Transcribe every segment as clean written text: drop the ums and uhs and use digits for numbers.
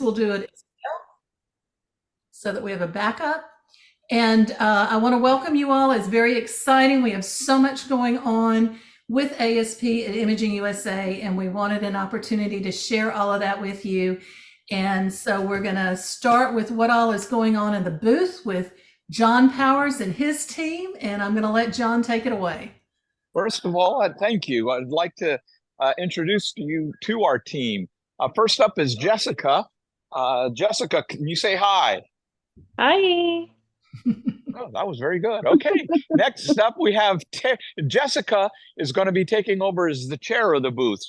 we'll do it so that we have a backup. And I want to welcome you all. It's very exciting. We have so much going on with ASP at Imaging USA, and we wanted an opportunity to share all of that with you. And so we're going to start with what all is going on in the booth with John Powers and his team, and I'm going to let John take it away. First of all, thank you. I'd like to introduce you to our team. First up is Jessica. Jessica, can you say hi? Hi. Oh, that was very good. Okay. Next up, we have Jessica is going to be taking over as the chair of the booth.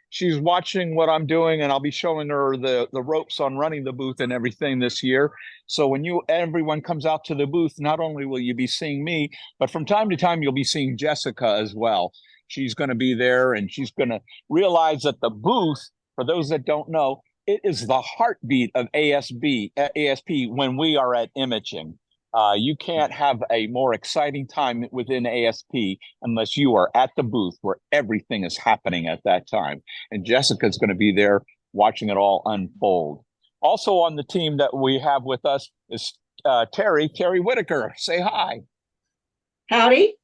She's watching what I'm doing, and I'll be showing her the ropes on running the booth and everything this year. So when everyone comes out to the booth, not only will you be seeing me, but from time to time, you'll be seeing Jessica as well. She's going to be there, and she's going to realize that the booth, for those that don't know, it is the heartbeat of ASP when we are at imaging. You can't have a more exciting time within ASP unless you are at the booth where everything is happening at that time. And Jessica's going to be there watching it all unfold. Also on the team that we have with us is Terry Whitaker. Say hi. Howdy.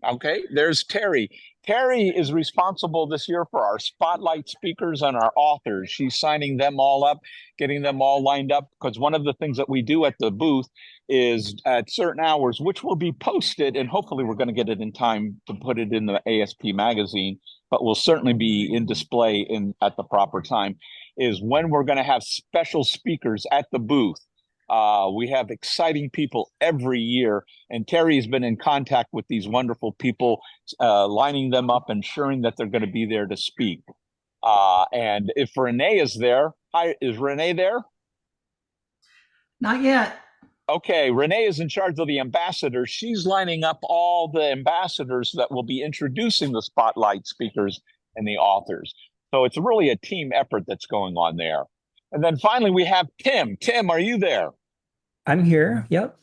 Okay, there's Terry. Terry is responsible this year for our spotlight speakers and our authors. She's signing them all up, getting them all lined up, because one of the things that we do at the booth is at certain hours, which will be posted, and hopefully we're going to get it in time to put it in the ASP magazine, but will certainly be in display at the proper time, is when we're going to have special speakers at the booth. We have exciting people every year, and Terry's been in contact with these wonderful people, lining them up, ensuring that they're going to be there to speak. And if Renee is there, hi, is Renee there? Not yet. Okay, Renee is in charge of the ambassadors. She's lining up all the ambassadors that will be introducing the spotlight speakers and the authors. So it's really a team effort that's going on there. And then finally, we have Tim. Tim, are you there? I'm here. Yep.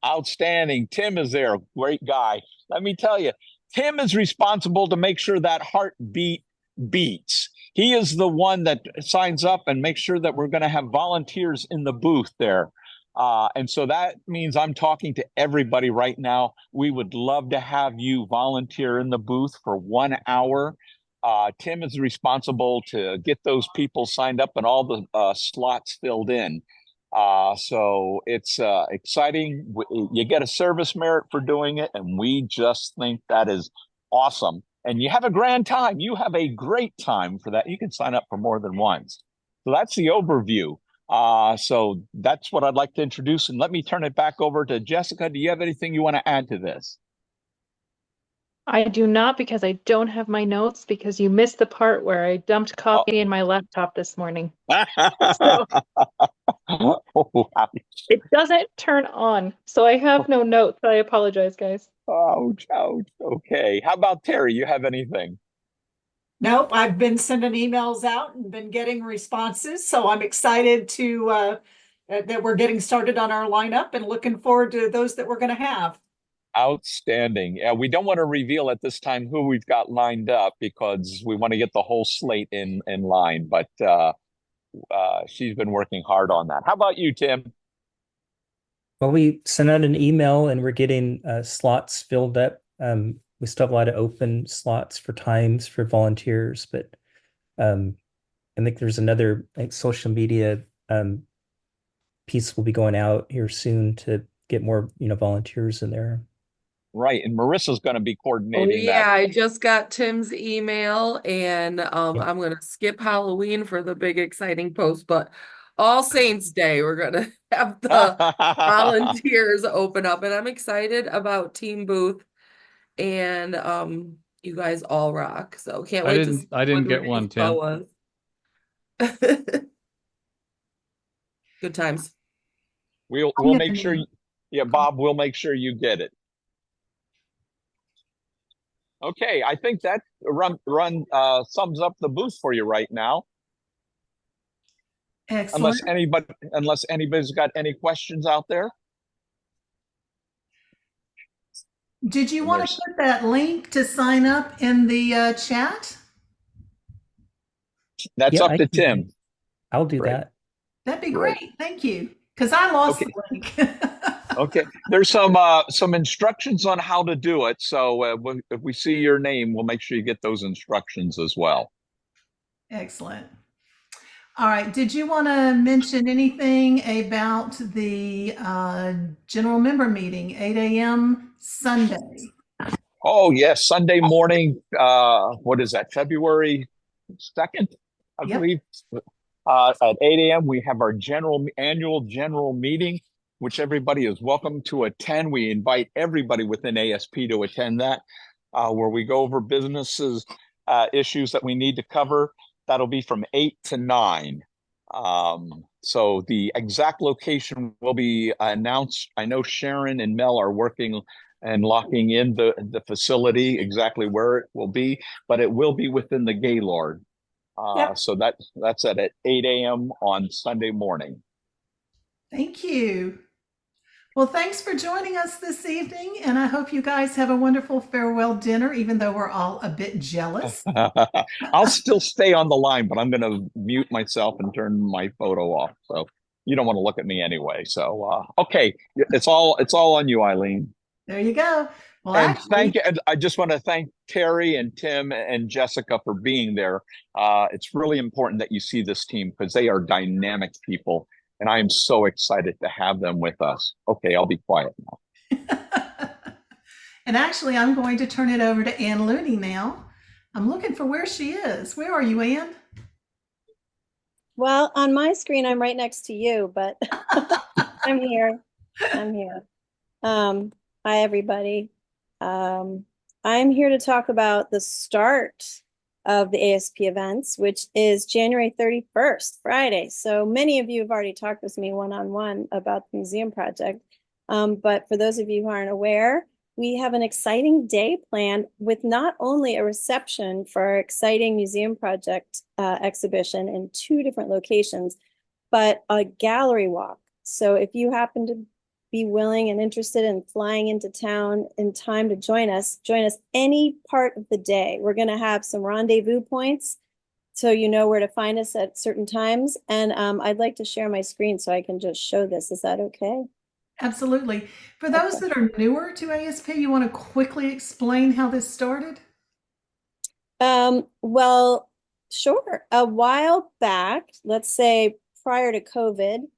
Outstanding. Tim is there. Great guy. Let me tell you, Tim is responsible to make sure that heartbeat beats. He is the one that signs up and makes sure that we're going to have volunteers in the booth there. And so that means I'm talking to everybody right now. We would love to have you volunteer in the booth for 1 hour. Tim is responsible to get those people signed up and all the slots filled in. So it's exciting. You get a service merit for doing it, and we just think that is awesome. And you have a grand time. You have a great time for that. You can sign up for more than once. So that's the overview. So that's what I'd like to introduce. And let me turn it back over to Jessica. Do you have anything you want to add to this? I do not, because I don't have my notes, because you missed the part where I dumped coffee in my laptop this morning. So it doesn't turn on. So I have no notes. I apologize, guys. Ouch, ouch. Okay. How about Terry? You have anything? Nope, I've been sending emails out and been getting responses. So I'm excited to that we're getting started on our lineup and looking forward to those that we're going to have. Outstanding. Yeah, we don't want to reveal at this time who we've got lined up because we want to get the whole slate in line. But she's been working hard on that. How about you, Tim? Well, we sent out an email and we're getting slots filled up. We still have a lot of open slots for times for volunteers, but I think there's another social media piece will be going out here soon to get more volunteers in there. Right, and Marissa's going to be coordinating yeah, that. I just got Tim's email, and I'm going to skip Halloween for the big exciting post, but All Saints Day, we're going to have the volunteers open up, and I'm excited about Team Booth, and you guys all rock, so can't wait to see I didn't get one, Tim. was. Good times. We'll make sure, Bob, we'll make sure you get it. Okay, I think that sums up the booth for you right now. Excellent. Unless anybody's got any questions out there. Did you want to put that link to sign up in the chat? That's up to Tim. I'll do that. That'd be Great. great. Thank you. Because I lost Okay. the link. Okay. There's some instructions on how to do it. So if we see your name, we'll make sure you get those instructions as well. Excellent. All right. Did you want to mention anything about the general member meeting, 8 a.m. Sunday? Oh, yes. Sunday morning. What is that? February 2nd, I Yep. believe. At 8 a.m., we have our annual general meeting, which everybody is welcome to attend. We invite everybody within ASP to attend that, where we go over businesses, issues that we need to cover. That'll be from 8 to 9. So the exact location will be announced. I know Sharon and Mel are working and locking in the facility, exactly where it will be, but it will be within the Gaylord. Yep. So that's at 8 a.m. on Sunday morning. Thank you. Well, thanks for joining us this evening, and I hope you guys have a wonderful farewell dinner, even though we're all a bit jealous. I'll still stay on the line, but I'm going to mute myself and turn my photo off. So you don't want to look at me anyway. So okay, it's all on you, Eileen. There you go. Well, And actually, thank you. And I just want to thank Terry and Tim and Jessica for being there. It's really important that you see this team because they are dynamic people, and I am so excited to have them with us. Okay, I'll be quiet now. and actually, I'm going to turn it over to Ann Looney now. I'm looking for where she is. Where are you, Ann? Well, on my screen, I'm right next to you, but I'm here. I'm here. Hi, everybody. I'm here to talk about the start of the ASP events, which is January 31st, Friday. So many of you have already talked with me one-on-one about the museum project. But for those of you who aren't aware, we have an exciting day planned with not only a reception for our exciting museum project exhibition in 2 different locations, but a gallery walk. So if you happen to be willing and interested in flying into town in time to join us any part of the day. We're going to have some rendezvous points so you know where to find us at certain times. And I'd like to share my screen so I can just show this. Is that okay? Absolutely. For those that are newer to ASP, you want to quickly explain how this started? Well, sure. A while back, let's say prior to COVID,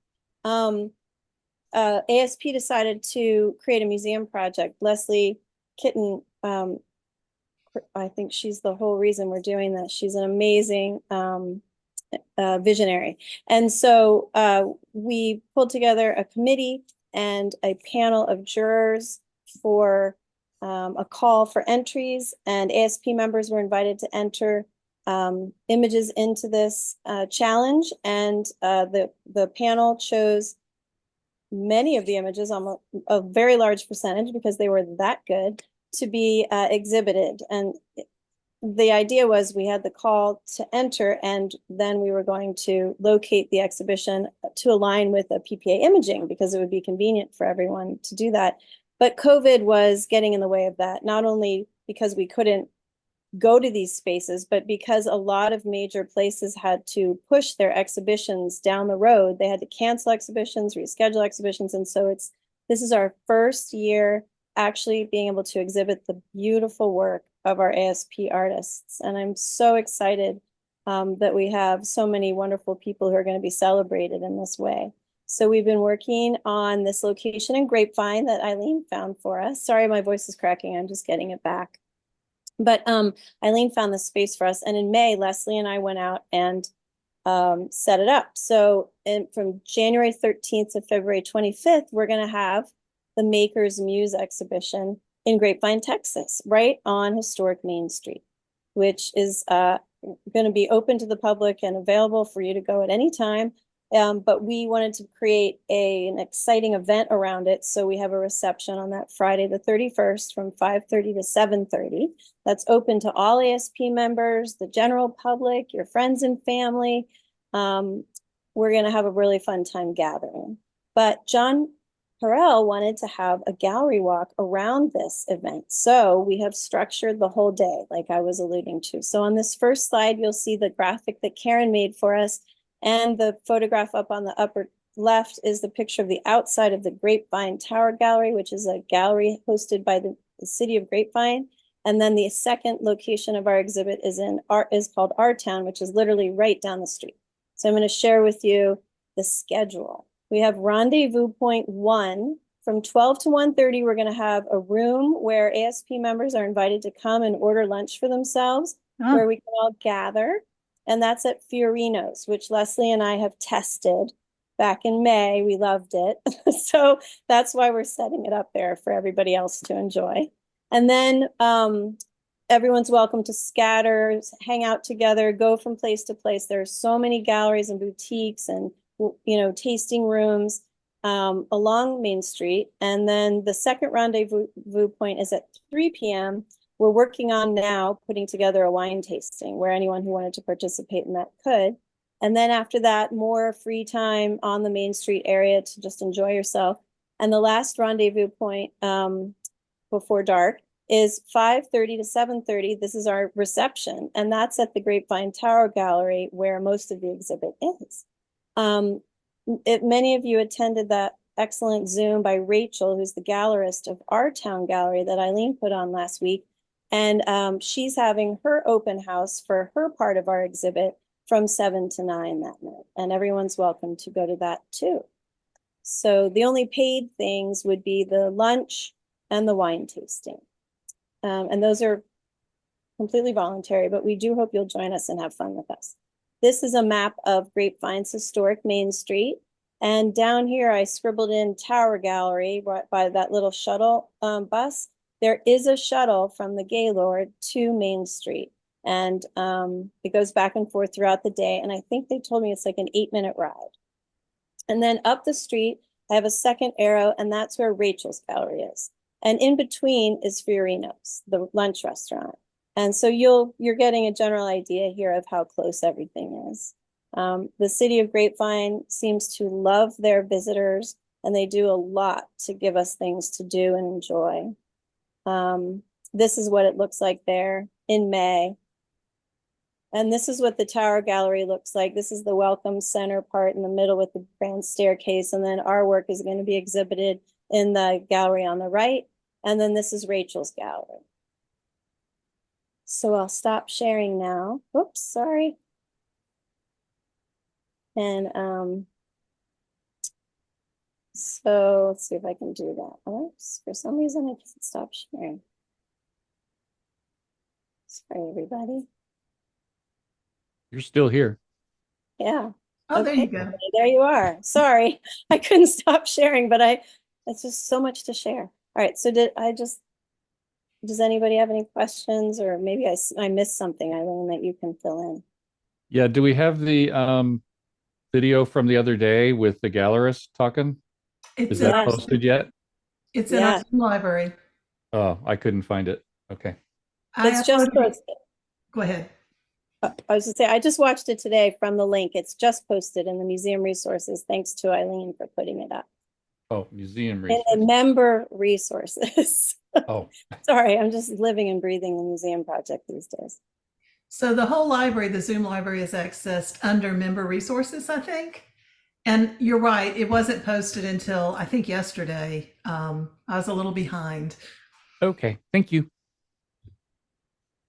ASP decided to create a museum project. Leslie Kitten, I think she's the whole reason we're doing this. She's an amazing visionary. And so we pulled together a committee and a panel of jurors for a call for entries, and ASP members were invited to enter images into this challenge. And the panel chose many of the images, almost a very large percentage because they were that good, to be exhibited. And the idea was we had the call to enter, and then we were going to locate the exhibition to align with a PPA imaging because it would be convenient for everyone to do that. But COVID was getting in the way of that, not only because we couldn't go to these spaces, but because a lot of major places had to push their exhibitions down the road. They had to cancel exhibitions, reschedule exhibitions. And so this is our first year actually being able to exhibit the beautiful work of our ASP artists. And I'm so excited that we have so many wonderful people who are going to be celebrated in this way. So we've been working on this location in Grapevine that Eileen found for us. Sorry, my voice is cracking. I'm just getting it back. But Eileen found the space for us. And in May, Leslie and I went out and set it up. So from January 13th to February 25th, we're going to have the Makers Muse exhibition in Grapevine, Texas, right on historic Main Street, which is going to be open to the public and available for you to go at any time. But we wanted to create an exciting event around it. So we have a reception on that Friday, the 31st from 5:30 to 7:30. That's open to all ASP members, the general public, your friends and family. We're going to have a really fun time gathering. But John Harrell wanted to have a gallery walk around this event. So we have structured the whole day, like I was alluding to. So on this first slide, you'll see the graphic that Karen made for us. And the photograph up on the upper left is the picture of the outside of the Grapevine Tower Gallery, which is a gallery hosted by the city of Grapevine. And then the second location of our exhibit is called Our Town, which is literally right down the street. So I'm going to share with you the schedule. We have rendezvous point 1 from 12 to 1:30. We're going to have a room where ASP members are invited to come and order lunch for themselves, where we can all gather. And that's at Fiorino's, which Leslie and I have tested back in May. We loved it. So that's why we're setting it up there for everybody else to enjoy. And then everyone's welcome to scatter, hang out together, go from place to place. There are so many galleries and boutiques and, tasting rooms along Main Street. And then the second rendezvous point is at 3 p.m. We're working on now putting together a wine tasting where anyone who wanted to participate in that could. And then after that, more free time on the Main Street area to just enjoy yourself. And the last rendezvous point before dark is 5:30 to 7:30. This is our reception, and that's at the Grapevine Tower Gallery where most of the exhibit is. Many of you attended that excellent Zoom by Rachel, who's the gallerist of Our Town Gallery that Eileen put on last week. And she's having her open house for her part of our exhibit from 7 to 9 that night. And everyone's welcome to go to that too. So the only paid things would be the lunch and the wine tasting. And those are completely voluntary, but we do hope you'll join us and have fun with us. This is a map of Grapevine's historic Main Street. And down here, I scribbled in Tower Gallery by that little shuttle bus. There is a shuttle from the Gaylord to Main Street. And it goes back and forth throughout the day. And I think they told me it's like an 8-minute ride. And then up the street, I have a second arrow, and that's where Rachel's gallery is. And in between is Fiorino's, the lunch restaurant. And so you're getting a general idea here of how close everything is. The city of Grapevine seems to love their visitors, and they do a lot to give us things to do and enjoy. This is what it looks like there in May. And this is what the Tower Gallery looks like. This is the welcome center part in the middle with the grand staircase. And then our work is going to be exhibited in the gallery on the right. And then this is Rachel's gallery. So I'll stop sharing now. Oops, sorry. And so let's see if I can do that. Oops, for some reason I can't stop sharing. Sorry, everybody. You're still here. Yeah. Oh, there Okay, you go. there you are. Sorry, I couldn't stop sharing, but it's just so much to share. All right, so does anybody have any questions, or maybe I missed something, Eileen, that you can fill in? Yeah, do we have the video from the other day with the gallerist talking? Is that posted yet? It's in our library. Oh, I couldn't find it. Okay. It's just posted. Go ahead. I was going to say, I just watched it today from the link. It's just posted in the museum resources. Thanks to Eileen for putting it up. Oh, museum resources. And the member resources. Oh. Sorry, I'm just living and breathing the museum project these days. So the whole library, the Zoom library, is accessed under member resources, I think. And you're right, it wasn't posted until I think yesterday. I was a little behind. Okay, thank you.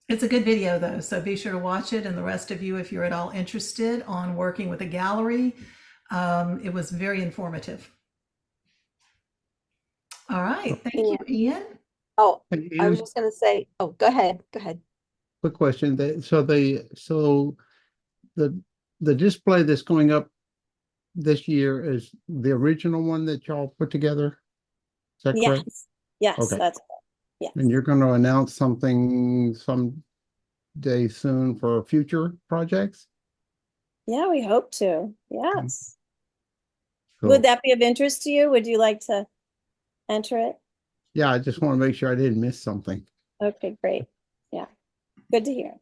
It's a good video though, so be sure to watch it. And the rest of you, if you're at all interested on working with a gallery, it was very informative. All right, thank you, Ian. Oh, Hey, I was Ian, just gonna say, oh, go ahead. quick question. So the display that's going up this year is the original one that y'all put together? Is that correct? Yes, Okay. that's correct. Yes. And you're going to announce something someday soon for future projects? Yeah, we hope to. Yes. Cool. Would that be of interest to you? Would you like to enter it? Yeah, I just want to make sure I didn't miss something. Okay, great. Yeah, good to hear.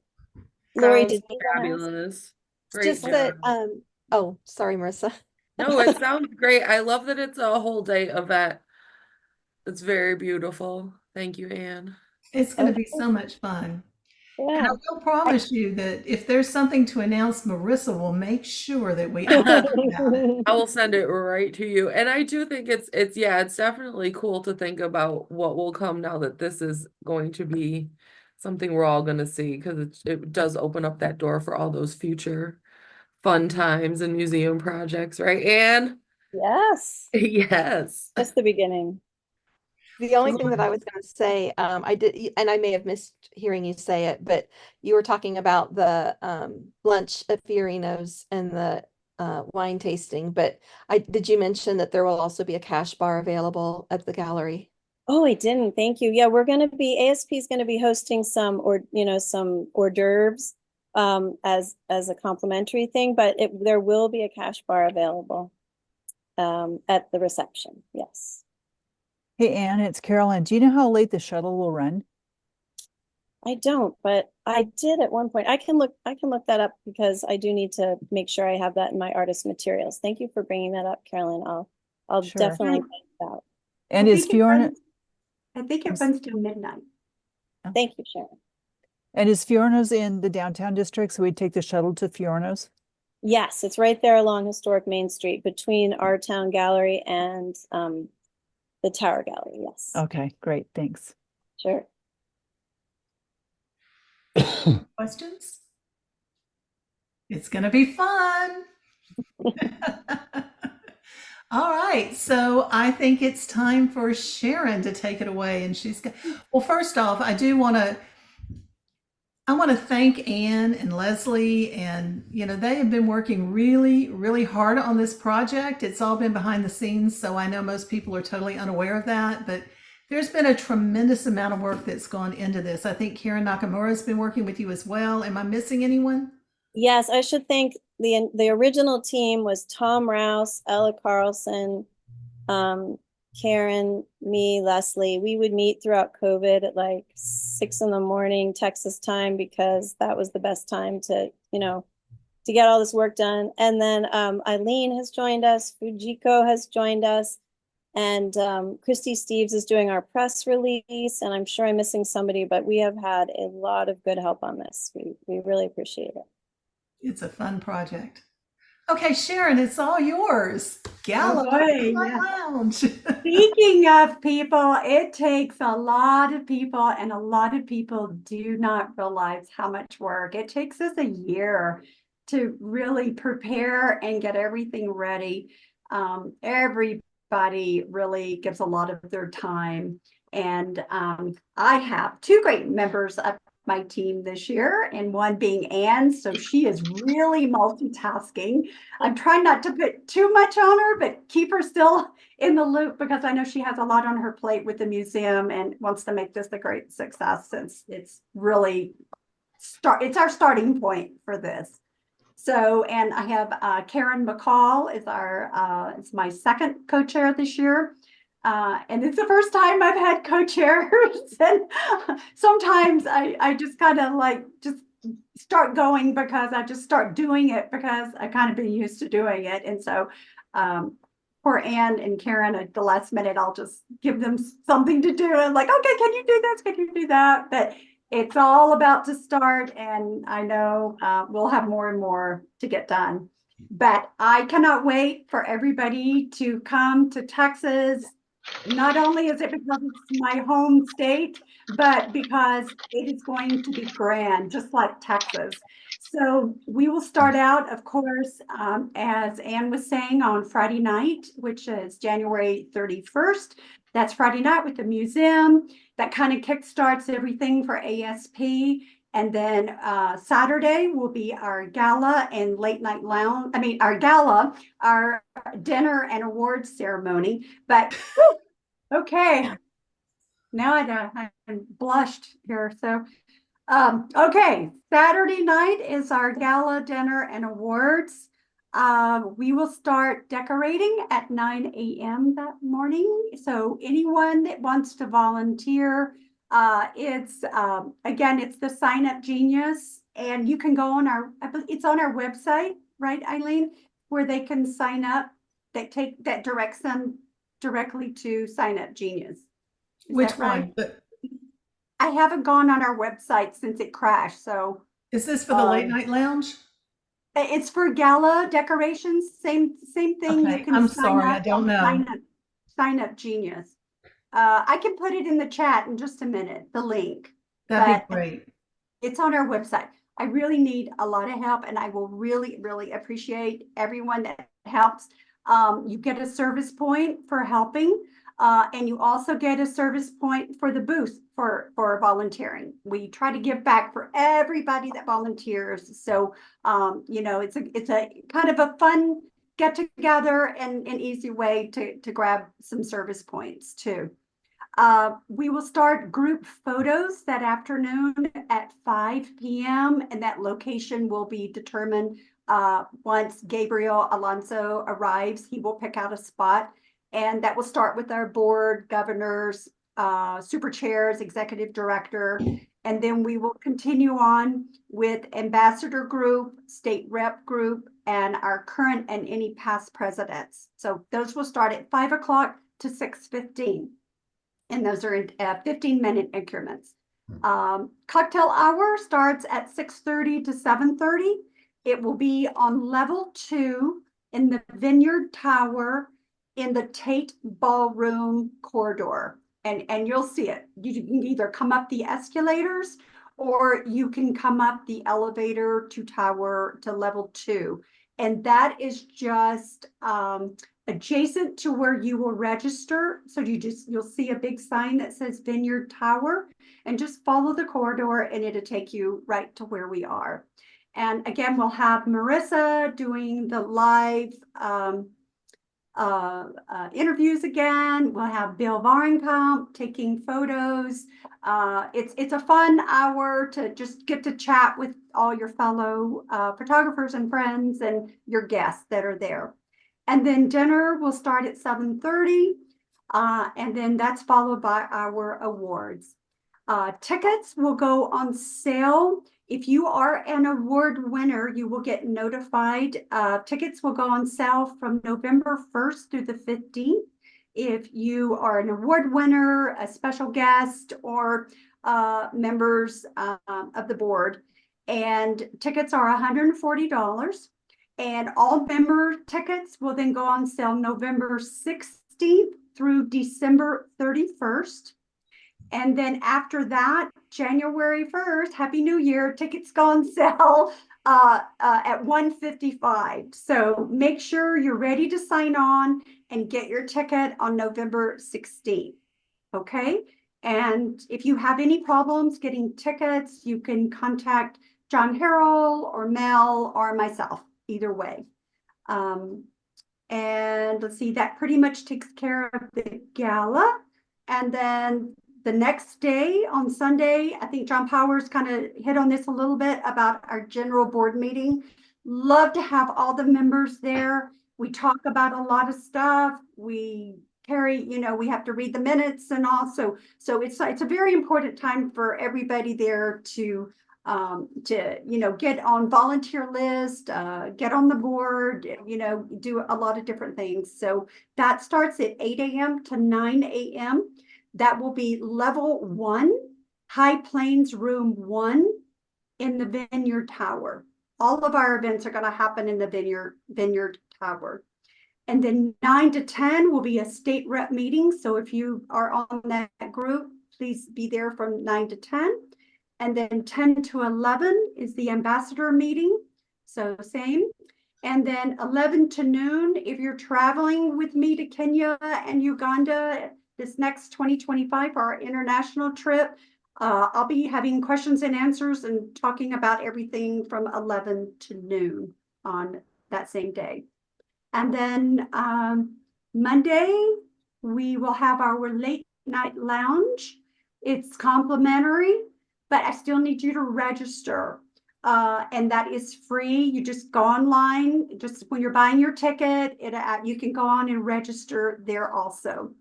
Lori, Sounds did you want to ask? fabulous. Great Just job. that, oh, sorry, Marissa. No, it sounds great. I love that it's a whole day event. It's very beautiful. Thank you, Anne. It's going to be so much fun. And I Yeah. will promise you that if there's something to announce, Marissa will make sure that we ask about it. I will send it right to you. And I do think it's yeah, it's definitely cool to think about what will come now that this is going to be something we're all going to see, because it does open up that door for all those future fun times and museum projects, right, Anne? Yes, Yes. just the beginning. The only thing that I was going to say, I did, and I may have missed hearing you say it, but you were talking about the lunch at Fiorino's and the wine tasting. But did you mention that there will also be a cash bar available at the gallery? Oh, I didn't. Thank you. Yeah, ASP is going to be hosting some some hors d'oeuvres as a complimentary thing, but there will be a cash bar available at the reception. Yes. Hey, Anne, it's Carolyn. Do you know how late the shuttle will run? I don't, but I did at one point. I can look that up because I do need to make sure I have that in my artist materials. Thank you for bringing that up, Carolyn. I'll Sure. definitely find it out. And is Fiorno, I think it runs till midnight. Thank you, Sharon. and is Fiorno's in the downtown district? So we'd take the shuttle to Fiorno's? Yes, it's right there along historic Main Street between our town gallery and the Tower Gallery. Yes. Okay, great. Thanks. Sure. Questions? It's going to be fun. All right, so I think it's time for Sharon to take it away, and well, first off, I want to thank Anne and Leslie, and they have been working really, really hard on this project. It's all been behind the scenes, so I know most people are totally unaware of that, but there's been a tremendous amount of work that's gone into this. I think Karen Nakamura has been working with you as well. Am I missing anyone? Yes, I should thank the original team was Tom Rouse, Ella Carlson, Karen, me, Leslie. We would meet throughout COVID at like 6 a.m. Texas time, because that was the best time to get all this work done. And then Eileen has joined us, Fujiko has joined us, and Christy Steves is doing our press release. And I'm sure I'm missing somebody, but we have had a lot of good help on this. We really appreciate it. It's a fun project. Okay, Sharon, it's all yours. Gala Lounge. Speaking of people, it takes a lot of people, and a lot of people do not realize how much work. It takes us a year to really prepare and get everything ready. Everybody really gives a lot of their time. And I have 2 great members of my team this year, and one being Anne. So she is really multitasking. I'm trying not to put too much on her, but keep her still in the loop, because I know she has a lot on her plate with the museum and wants to make this a great success, since it's really it's our starting point for this. So, and I have Karen McCall is my second co-chair this year. And it's the first time I've had co-chairs, and sometimes I just kind of just start going, because I just start doing it because I kind of been used to doing it. And so for Anne and Karen at the last minute, I'll just give them something to do. I'm like, okay, can you do this? Can you do that? But it's all about to start, and I know we'll have more and more to get done. But I cannot wait for everybody to come to Texas. Not only is it because it's my home state, but because it is going to be grand, just like Texas. So we will start out, of course, as Anne was saying, on Friday night, which is January 31st. That's Friday night with the museum. That kind of kickstarts everything for ASP. And then Saturday will be our gala and late night lounge. I mean, our gala, our dinner and awards ceremony. But okay, now I'm blushed here. So, okay, Saturday night is our gala, dinner, and awards. We will start decorating at 9 a.m. that morning. So anyone that wants to volunteer, again, it's the Sign Up Genius, and you can go on it's on our website, right, Eileen, where they can sign up. That directs them directly to Sign Up Genius. Is Which that right? one? I haven't gone on our website since it crashed, so Is this for the late night lounge? it's for gala decorations. Same thing. You Okay, can I'm sign sorry, I up don't on know. Sign Up Genius. I can put it in the chat in just a minute, the link. That'd be But great. it's on our website. I really need a lot of help, and I will really, really appreciate everyone that helps. You get a service point for helping, and you also get a service point for the booth for volunteering. We try to give back for everybody that volunteers. So, you know, it's a kind of a fun get together and an easy way to grab some service points too. We will start group photos that afternoon at 5 p.m. and that location will be determined once Gabriel Alonso arrives. He will pick out a spot, and that will start with our board, governors, super chairs, executive director, and then we will continue on with ambassador group, state rep group, and our current and any past presidents. So those will start at 5 o'clock to 6:15. And those are in 15-minute increments. Cocktail hour starts at 6:30 to 7:30. It will be on level 2 in the Vineyard Tower in the Tate Ballroom corridor. And you'll see it. You can either come up the escalators or you can come up the elevator to level 2. And that is just adjacent to where you will register. So you'll see a big sign that says Vineyard Tower, and just follow the corridor and it'll take you right to where we are. And again, we'll have Marissa doing the live interviews again. We'll have Bill Varenkamp taking photos. It's a fun hour to just get to chat with all your fellow photographers and friends and your guests that are there. And then dinner will start at 7:30, and then that's followed by our awards. Tickets will go on sale. If you are an award winner, you will get notified. Tickets will go on sale from November 1st through the 15th. If you are an award winner, a special guest, or members of the board, and tickets are $140. And all member tickets will then go on sale November 16th through December 31st. And then after that, January 1st, Happy New Year, tickets go on sale at $155. So make sure you're ready to sign on and get your ticket on November 16th. Okay? And if you have any problems getting tickets, you can contact John Harrell or Mel or myself. Either way. And let's see, that pretty much takes care of the gala. And then the next day on Sunday, I think John Powers kind of hit on this a little bit about our general board meeting. Love to have all the members there. We talk about a lot of stuff. We carry, you know, we have to read the minutes and all. So it's a very important time for everybody there to you know, get on volunteer list, get on the board, you know, do a lot of different things. So that starts at 8 a.m. to 9 a.m. That will be level 1, High Plains Room 1 in the Vineyard Tower. All of our events are going to happen in the Vineyard Tower. And then 9 to 10 will be a state rep meeting. So if you are on that group, please be there from 9 to 10. And then 10 to 11 is the ambassador meeting. So same. And then 11 to noon, if you're traveling with me to Kenya and Uganda, this next 2025, our international trip, I'll be having questions and answers and talking about everything from 11 to noon on that same day. And then Monday, we will have our late night lounge. It's complimentary, but I still need you to register. And that is free. You just go online. Just when you're buying your ticket, you can go on and register there also.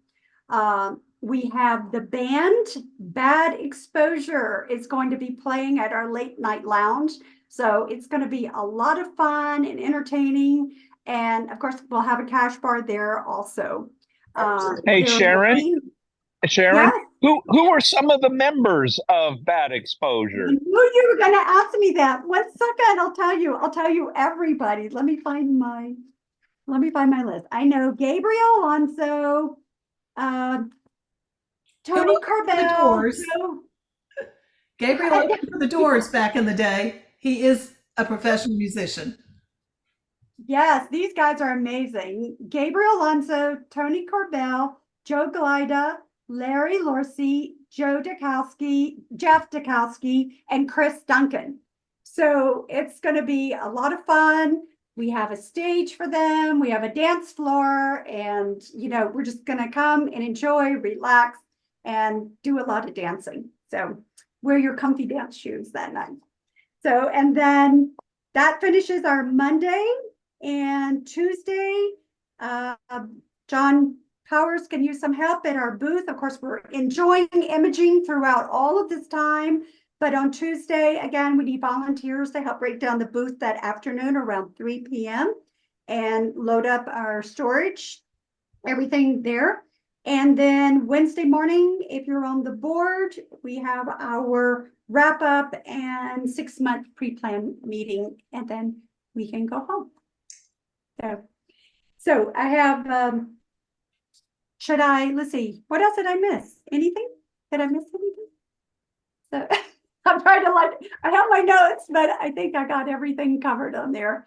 We have the band Bad Exposure is going to be playing at our late night lounge. So it's going to be a lot of fun and entertaining. And of course, we'll have a cash bar there also. Hey, Sharon. Sharon, Yes. Who are some of the members of Bad I Exposure? knew you were gonna ask me that. 1 second, I'll tell you. I'll tell you everybody. Let me find my list. I know Gabriel Alonso, Tony Who opened the Corbell, doors? Joe. Gabriel opened for the Doors back in the day. He is a professional musician. Yes, these guys are amazing. Gabriel Alonso, Tony Corbell, Joe Glida, Larry Lorsey, Joe Dukowski, Jeff Dukowski, and Chris Duncan. So it's going to be a lot of fun. We have a stage for them. We have a dance floor, and we're just going to come and enjoy, relax, and do a lot of dancing. So wear your comfy dance shoes that night. So, and then that finishes our Monday. And Tuesday, John Powers can use some help at our booth. Of course, we're enjoying imaging throughout all of this time. But on Tuesday, again, we need volunteers to help break down the booth that afternoon around 3 p.m. and load up our storage, everything there. And then Wednesday morning, if you're on the board, we have our wrap up and 6-month pre-plan meeting, and then we can go home. So I have, let's see, what else did I miss? Anything? Did I miss anything? So I'm trying to I have my notes, but I think I got everything covered on there.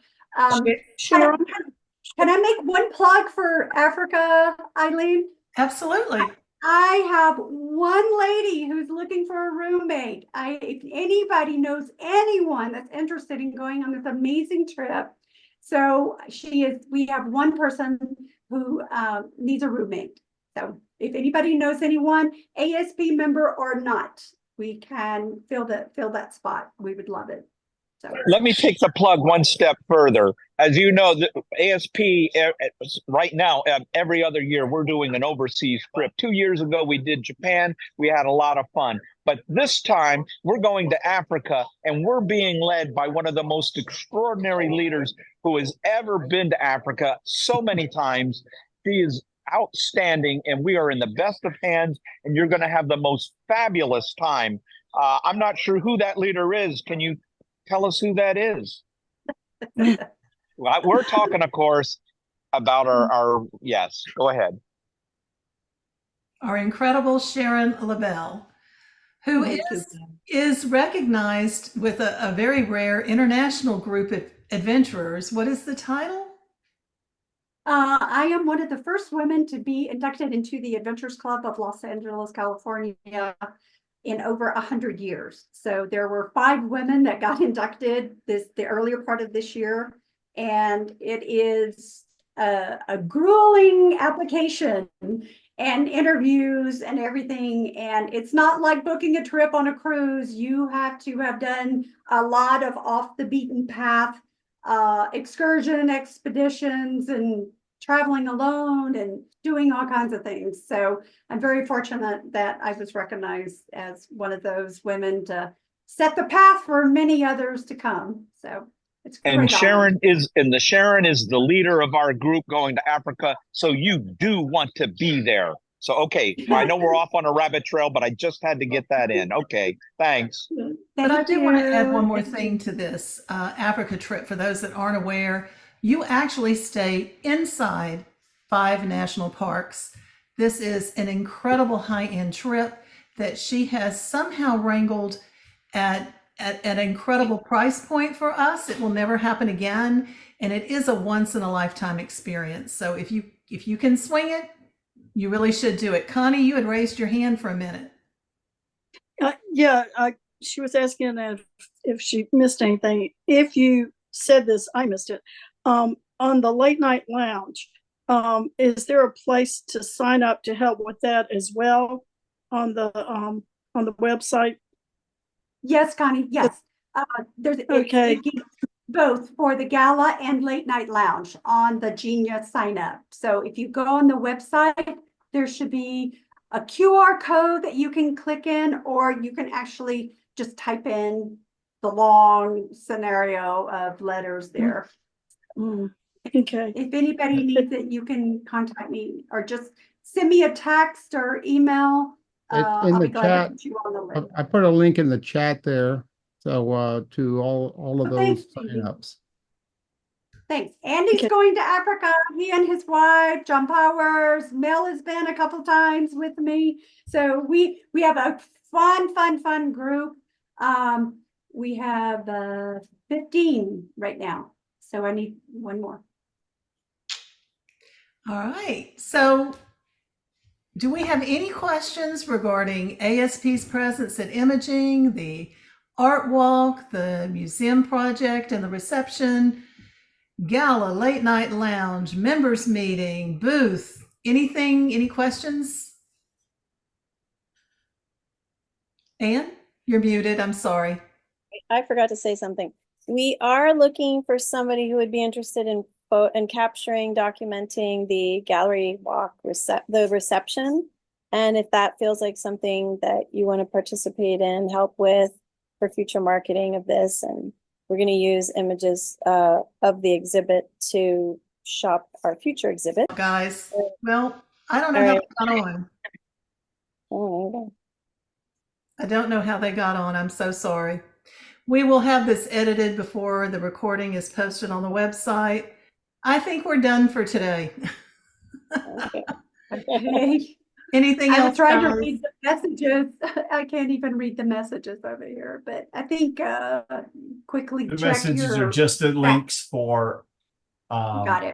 Sharon? Can I make one plug for Africa, Eileen? Absolutely. I have one lady who's looking for a roommate. If anybody knows anyone that's interested in going on this amazing trip, so we have one person who needs a roommate. So if anybody knows anyone, ASP member or not, we can fill that spot. We would love it. So let me take the plug one step further. As you know, the ASP right now, every other year, we're doing an overseas trip. 2 years ago, we did Japan. We had a lot of fun. But this time, we're going to Africa, and we're being led by one of the most extraordinary leaders who has ever been to Africa so many times. She is outstanding, and we are in the best of hands, and you're going to have the most fabulous time. I'm not sure who that leader is. Can you tell us who that is? We're talking, of course, about our yes, go ahead. Our incredible Sharon LaBelle, who is recognized with a very rare international group of adventurers. What is the title? I am one of the first women to be inducted into the Adventurers Club of Los Angeles, California in over 100 years. So there were 5 women that got inducted the earlier part of this year. And it is a grueling application and interviews and everything. And it's not like booking a trip on a cruise. You have to have done a lot of off the beaten path excursion expeditions and traveling alone and doing all kinds of things. So I'm very fortunate that I was recognized as one of those women to set the path for many others to come. So it's great. And Sharon is the leader of our group going to Africa. So you do want to be there. So, okay, I know we're off on a rabbit trail, but I just had to get that in. Okay, thanks. But I do want to add one more thing to this Africa trip. For those that aren't aware, you actually stay inside 5 national parks. This is an incredible high-end trip that she has somehow wrangled at an incredible price point for us. It will never happen again, and it is a once-in-a-lifetime experience. So if you can swing it, you really should do it. Connie, you had raised your hand for a minute. She was asking if she missed anything. If you said this, I missed it. On the late night lounge, is there a place to sign up to help with that as well on the website? Yes, Connie. Yes. There's okay. Both for the gala and late night lounge on the Genius sign up. So if you go on the website, there should be a QR code that you can click in, or you can actually just type in the long scenario of letters there. Okay. If anybody needs it, you can contact me or just send me a text or email In I'll the be glad to chat, put you on the list. I put a link in the chat there. So to all of Oh, thanks, those Stevie. signups. Thanks. Andy's Okay. going to Africa. He and his wife, John Powers. Mel has been a couple times with me. So we have a fun group. We have 15 right now. So I need one more. All right. So do we have any questions regarding ASP's presence at Imaging, the ArtWalk, the museum project and the reception, Gala, late night lounge, members meeting, booth, anything, any questions? Anne, you're muted. I'm sorry. I forgot to say something. We are looking for somebody who would be interested in capturing, documenting the gallery walk, the reception. And if that feels like something that you want to participate in, help with for future marketing of this, and we're going to use images of the exhibit to shop our future exhibit. Guys, well, I don't know how they got on. Oh, I don't know how they got on. I'm so sorry. We will have this edited before the recording is posted on the website. I think we're done for today. okay. Okay. Anything else? I was trying to guys? read the messages. I can't even read the messages over here, but I think quickly The check messages your are just the links for got it.